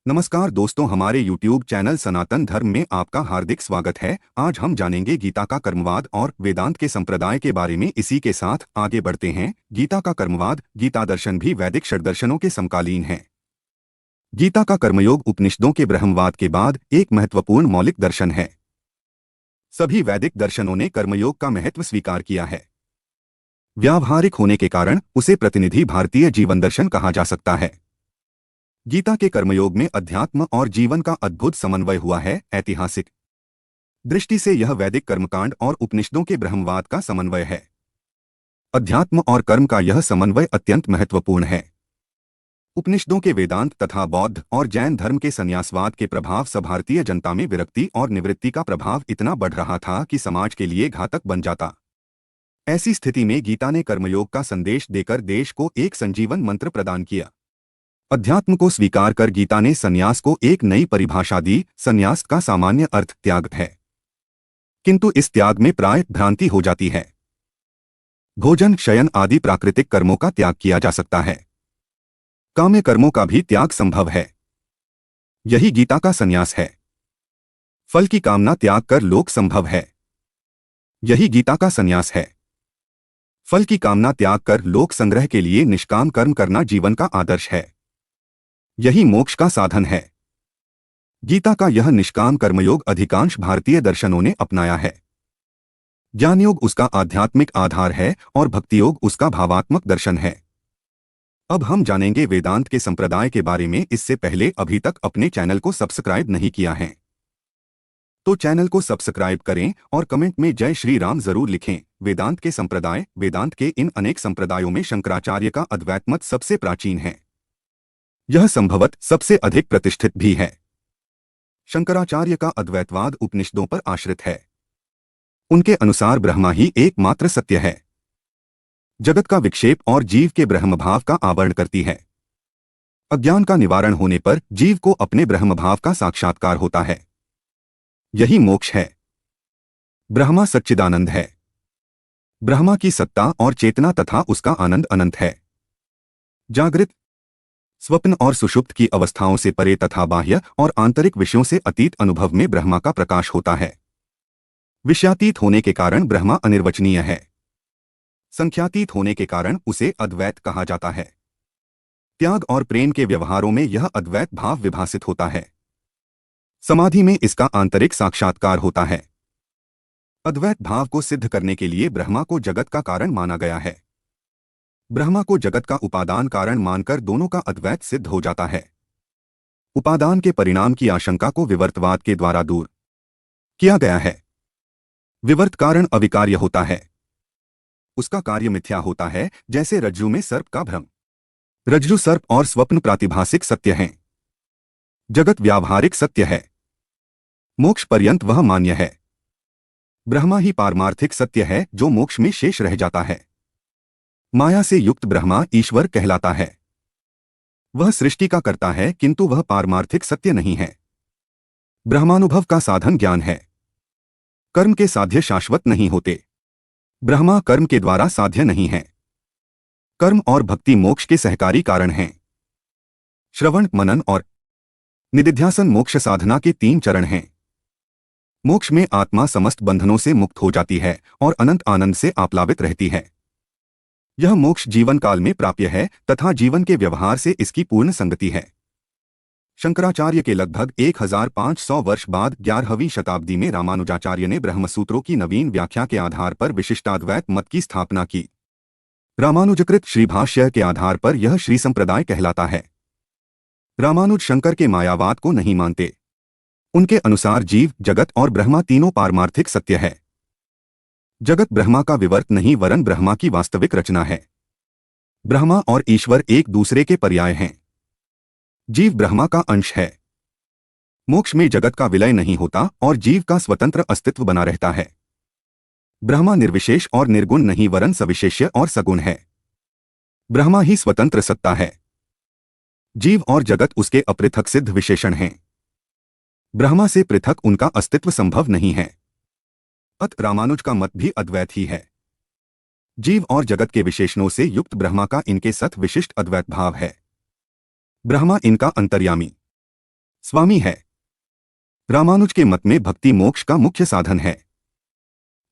नमस्कार दोस्तों, हमारे YouTube चैनल सनातन धर्म में आपका हार्दिक स्वागत है। आज हम जानेंगे गीता का कर्मवाद और वेदांत के संप्रदाय के बारे में। इसी के साथ आगे बढ़ते हैं। गीता का कर्मवाद। गीता दर्शन भी वैदिक षड्दर्शनों के समकालीन है। गीता का कर्मयोग उपनिषदों के ब्रह्मवाद के बाद एक महत्वपूर्ण मौलिक दर्शन है। सभी वैदिक दर्शनों ने कर्मयोग का महत्व स्वीकार किया है। व्यावहारिक होने के कारण उसे प्रतिनिधि भारतीय जीवन दर्शन कहा जा सकता है। गीता के कर्मयोग में अध्यात्म और जीवन का अद्भुत समन्वय हुआ है। ऐतिहासिक दृष्टि से यह वैदिक कर्मकांड और उपनिषदों के ब्रह्मवाद का समन्वय है। अध्यात्म और कर्म का यह समन्वय अत्यंत महत्वपूर्ण है। उपनिषदों के वेदांत तथा बौद्ध और जैन धर्म के संन्यासवाद के प्रभाव से भारतीय जनता में विरक्ति और निवृत्ति का प्रभाव इतना बढ़ रहा था कि समाज के लिए घातक बन जाता। ऐसी स्थिति में गीता ने कर्मयोग का संदेश देकर देश को एक संजीवन मंत्र प्रदान किया। अध्यात्म को स्वीकार कर गीता ने संन्यास को एक नई परिभाषा दी। संन्यास का सामान्य अर्थ त्याग है, किंतु इस त्याग में प्राय भ्रांति हो जाती है। भोजन, शयन आदि प्राकृतिक कर्मों का त्याग किया जा सकता है। काम्य कर्मों का भी त्याग संभव है। यही गीता का संन्यास है। फल की कामना त्याग कर लोक संभव है। यही गीता का संन्यास है। फल की कामना त्याग कर लोक संग्रह के लिए निष्काम कर्म करना जीवन का आदर्श है। यही मोक्ष का साधन है। गीता का यह निष्काम कर्मयोग अधिकांश भारतीय दर्शनों ने अपनाया है। ज्ञानयोग उसका आध्यात्मिक आधार है और भक्तियोग उसका भावात्मक दर्शन है। अब हम जानेंगे वेदांत के संप्रदाय के बारे में। इससे पहले अभी तक अपने चैनल को सब्सक्राइब नहीं किया है तो चैनल को सब्सक्राइब करें और कमेंट में जय श्री राम जरूर लिखें। वेदांत के संप्रदाय। वेदांत के इन अनेक संप्रदायों में शंकराचार्य का अद्वैत मत सबसे प्राचीन है। यह संभवतः सबसे अधिक प्रतिष्ठित भी है। शंकराचार्य का अद्वैतवाद उपनिषदों पर आश्रित है। उनके अनुसार ब्रह्मा ही एकमात्र सत्य है। जगत का विक्षेप और जीव के ब्रह्मभाव का आवरण करती है। अज्ञान का निवारण होने पर जीव को अपने ब्रह्मभाव का साक्षात्कार होता है। यही मोक्ष है। ब्रह्मा सच्चिदानंद है। ब्रह्मा की सत्ता और चेतना तथा उसका आनंद अनंत है। जागृत, स्वप्न और सुषुप्त की अवस्थाओं से परे तथा बाह्य और आंतरिक विषयों से अतीत अनुभव में ब्रह्मा का प्रकाश होता है। विषयातीत होने के कारण ब्रह्मा अनिर्वचनीय है। संख्यातीत होने के कारण उसे अद्वैत कहा जाता है। त्याग और प्रेम के व्यवहारों में यह अद्वैत भाव विभासित होता है। समाधि में इसका आंतरिक साक्षात्कार होता है। अद्वैत भाव को सिद्ध करने के लिए ब्रह्मा को जगत का कारण माना गया है। ब्रह्मा को जगत का उपादान कारण मानकर दोनों का अद्वैत सिद्ध हो जाता है। उपादान के परिणाम की आशंका को विवर्तवाद के द्वारा दूर किया गया है। विवर्त कारण अविकार्य होता है। उसका कार्य मिथ्या होता है, जैसे रज्जु में सर्प का भ्रम। रज्जु सर्प और स्वप्न प्रातिभासिक सत्य हैं। जगत व्यावहारिक सत्य है। मोक्ष पर्यंत वह मान्य है। ब्रह्मा ही पारमार्थिक सत्य है जो मोक्ष में शेष रह जाता है। माया से युक्त ब्रह्मा ईश्वर कहलाता है। वह सृष्टि का कर्ता है, किंतु वह पारमार्थिक सत्य नहीं है। ब्रह्मानुभव का साधन ज्ञान है। कर्म के साध्य शाश्वत नहीं होते। ब्रह्मा कर्म के द्वारा साध्य नहीं है। कर्म और भक्ति मोक्ष के सहकारी कारण हैं। श्रवण, मनन और निदिध्यासन मोक्ष साधना के 3 चरण हैं। मोक्ष में आत्मा समस्त बंधनों से मुक्त हो जाती है और अनंत आनंद से आप्लावित रहती है। यह मोक्ष जीवन काल में प्राप्य है तथा जीवन के व्यवहार से इसकी पूर्ण संगति है। शंकराचार्य के लगभग 1500 वर्ष बाद 11वीं शताब्दी में रामानुजाचार्य ने ब्रह्मसूत्रों की नवीन व्याख्या के आधार पर विशिष्टाद्वैत मत की स्थापना की। रामानुजकृत श्रीभाष्य के आधार पर यह श्री संप्रदाय कहलाता है। रामानुज शंकर के मायावाद को नहीं मानते। उनके अनुसार जीव, जगत और ब्रह्मा तीनों पारमार्थिक सत्य है। जगत ब्रह्मा का विवर्त नहीं वरन ब्रह्मा की वास्तविक रचना है। ब्रह्मा और ईश्वर एक दूसरे के पर्याय हैं। जीव ब्रह्मा का अंश है। मोक्ष में जगत का विलय नहीं होता और जीव का स्वतंत्र अस्तित्व बना रहता है। ब्रह्मा निर्विशेष और निर्गुण नहीं वरन सविशेष्य और सगुण है। ब्रह्मा ही स्वतंत्र सत्ता है। जीव और जगत उसके अपृथक सिद्ध विशेषण हैं। ब्रह्मा से पृथक उनका अस्तित्व संभव नहीं है। अत रामानुज का मत भी अद्वैत ही है। जीव और जगत के विशेषणों से युक्त ब्रह्मा का इनके सत विशिष्ट अद्वैत भाव है। ब्रह्मा इनका अंतर्यामी स्वामी है। रामानुज के मत में भक्ति मोक्ष का मुख्य साधन है।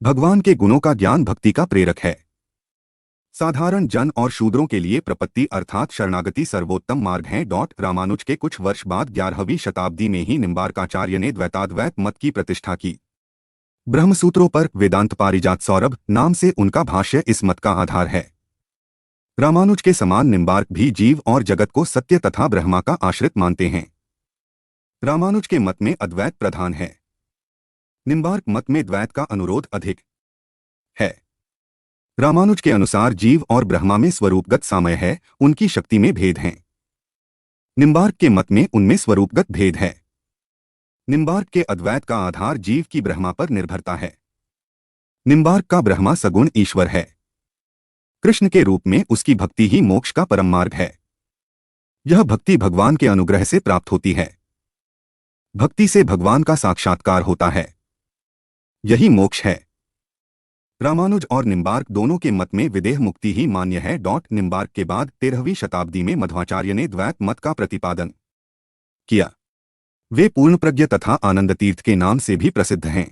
भगवान के गुणों का ज्ञान भक्ति का प्रेरक है। साधारण जन और शूद्रों के लिए प्रपत्ति अर्थात शरणागति सर्वोत्तम मार्ग है। रामानुज के कुछ वर्ष बाद 11वीं शताब्दी में ही निम्बार्काचार्य ने द्वैताद्वैत मत की प्रतिष्ठा की। ब्रह्मसूत्रों पर वेदांत पारिजात सौरभ नाम से उनका भाष्य इस मत का आधार है। रामानुज के समान निम्बार्क भी जीव और जगत को सत्य तथा ब्रह्मा का आश्रित मानते हैं। रामानुज के मत में अद्वैत प्रधान है। निम्बार्क मत में द्वैत का अनुरोध अधिक है। रामानुज के अनुसार जीव और ब्रह्मा में स्वरूपगत सामय है, उनकी शक्ति में भेद हैं। निम्बार्क के मत में उनमें स्वरूपगत भेद है। निम्बार्क के अद्वैत का आधार जीव की ब्रह्मा पर निर्भरता है। निम्बार्क का ब्रह्मा सगुण ईश्वर है। कृष्ण के रूप में उसकी भक्ति ही मोक्ष का परम मार्ग है। यह भक्ति भगवान के अनुग्रह से प्राप्त होती है। भक्ति से भगवान का साक्षात्कार होता है। यही मोक्ष है। रामानुज और निम्बार्क दोनों के मत में विदेह मुक्ति ही मान्य है। निम्बार्क के बाद 13वीं शताब्दी में मध्वाचार्य ने द्वैत मत का प्रतिपादन किया। वे पूर्णप्रज्ञ तथा आनंद तीर्थ के नाम से भी प्रसिद्ध हैं।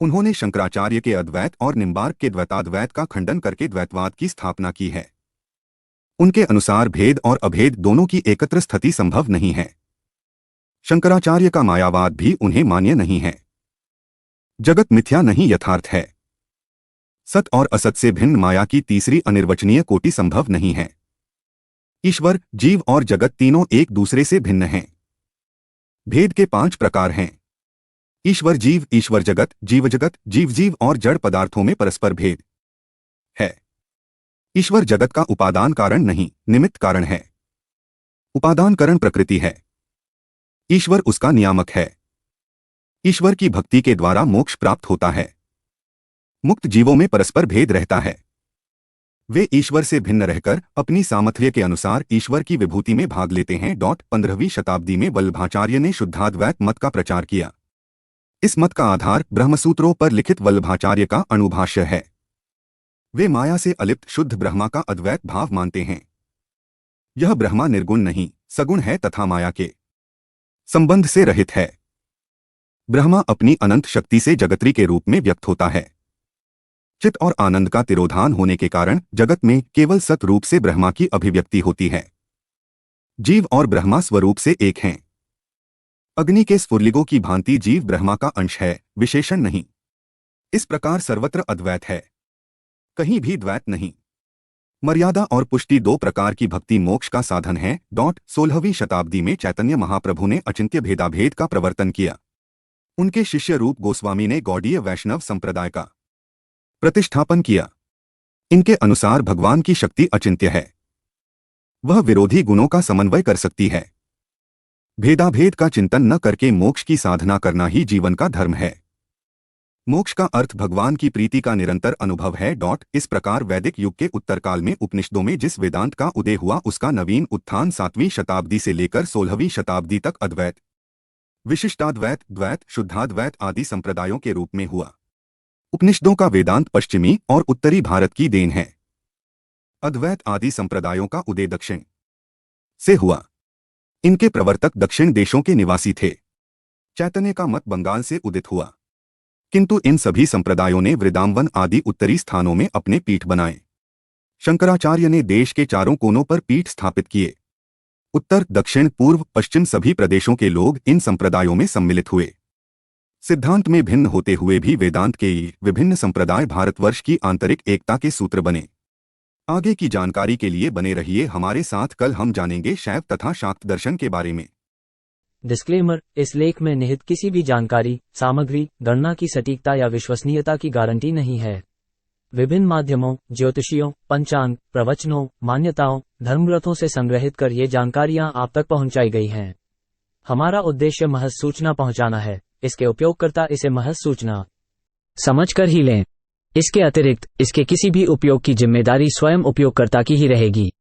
उन्होंने शंकराचार्य के अद्वैत और निम्बार्क के द्वैताद्वैत का खंडन करके द्वैतवाद की स्थापना की है। उनके अनुसार भेद और अभेद दोनों की एकत्र स्थिति संभव नहीं है। शंकराचार्य का मायावाद भी उन्हें मान्य नहीं है। जगत मिथ्या नहीं यथार्थ है। सत और असत से भिन्न माया की तीसरी अनिर्वचनीय कोटि संभव नहीं है। ईश्वर, जीव और जगत तीनों एक दूसरे से भिन्न हैं। भेद के 5 प्रकार हैं। ईश्वर जीव, ईश्वर जगत, जीव जगत, जीव जीव और जड़ पदार्थों में परस्पर भेद है। ईश्वर जगत का उपादान कारण नहीं, निमित्त कारण है। उपादान कारण प्रकृति है। ईश्वर उसका नियामक है। ईश्वर की भक्ति के द्वारा मोक्ष प्राप्त होता है। मुक्त जीवों में परस्पर भेद रहता है। वे ईश्वर से भिन्न रहकर अपनी सामर्थ्य के अनुसार ईश्वर की विभूति में भाग लेते हैं। 15वीं शताब्दी में वल्लभाचार्य ने शुद्धाद्वैत मत का प्रचार किया। इस मत का आधार ब्रह्मसूत्रों पर लिखित वल्लभाचार्य का अणुभाष्य है। वे माया से अलिप्त शुद्ध ब्रह्मा का अद्वैत भाव मानते हैं। यह ब्रह्मा निर्गुण नहीं, सगुण है तथा माया के संबंध से रहित है। ब्रह्मा अपनी अनंत शक्ति से जगत्री के रूप में व्यक्त होता है। चित और आनंद का तिरोधान होने के कारण जगत में केवल सत रूप से ब्रह्मा की अभिव्यक्ति होती है। जीव और ब्रह्मा स्वरूप से एक हैं। अग्नि के स्फुरलिगों की भांति जीव ब्रह्मा का अंश है, विशेषण नहीं। इस प्रकार सर्वत्र अद्वैत है, कहीं भी द्वैत नहीं। मर्यादा और पुष्टि 2 प्रकार की भक्ति मोक्ष का साधन है। 16वीं शताब्दी में चैतन्य महाप्रभु ने अचिंत्य भेदाभेद का प्रवर्तन किया। उनके शिष्य रूप गोस्वामी ने गौड़ीय वैष्णव संप्रदाय का प्रतिष्ठापन किया। इनके अनुसार भगवान की शक्ति अचिंत्य है। वह विरोधी गुणों का समन्वय कर सकती है। भेदाभेद का चिंतन न करके मोक्ष की साधना करना ही जीवन का धर्म है। मोक्ष का अर्थ भगवान की प्रीति का निरंतर अनुभव है। इस प्रकार वैदिक युग के उत्तरकाल में उपनिषदों में जिस वेदांत का उदय हुआ उसका नवीन उत्थान 7वीं शताब्दी से लेकर 16वीं शताब्दी तक अद्वैत, विशिष्टाद्वैत, द्वैत, शुद्धाद्वैत आदि संप्रदायों के रूप में हुआ। उपनिषदों का वेदांत पश्चिमी और उत्तरी भारत की देन है। अद्वैत आदि संप्रदायों का उदय दक्षिण से हुआ। इनके प्रवर्तक दक्षिण देशों के निवासी थे। चैतन्य का मत बंगाल से उदित हुआ, किंतु इन सभी संप्रदायों ने वृंदावन आदि उत्तरी स्थानों में अपने पीठ बनाए। शंकराचार्य ने देश के चारों कोनों पर पीठ स्थापित किए। उत्तर, दक्षिण, पूर्व, पश्चिम सभी प्रदेशों के लोग इन संप्रदायों में सम्मिलित हुए। सिद्धांत में भिन्न होते हुए भी वेदांत के विभिन्न संप्रदाय भारतवर्ष की आंतरिक एकता के सूत्र बने। आगे की जानकारी के लिए बने रहिए हमारे साथ। कल हम जानेंगे शैव तथा शाक्त दर्शन के बारे में। डिस्क्लेमर: इस लेख में निहित किसी भी जानकारी, सामग्री, गणना की सटीकता या विश्वसनीयता की गारंटी नहीं है। विभिन्न माध्यमों, ज्योतिषियों, पंचांग, प्रवचनों, मान्यताओं, धर्मग्रंथों से संग्रहित कर ये जानकारियां आप तक पहुंचाई गई हैं। हमारा उद्देश्य महज सूचना पहुंचाना है। इसके उपयोगकर्ता इसे महज सूचना समझकर ही लें। इसके अतिरिक्त इसके किसी भी उपयोग की जिम्मेदारी स्वयं उपयोगकर्ता की ही रहेगी।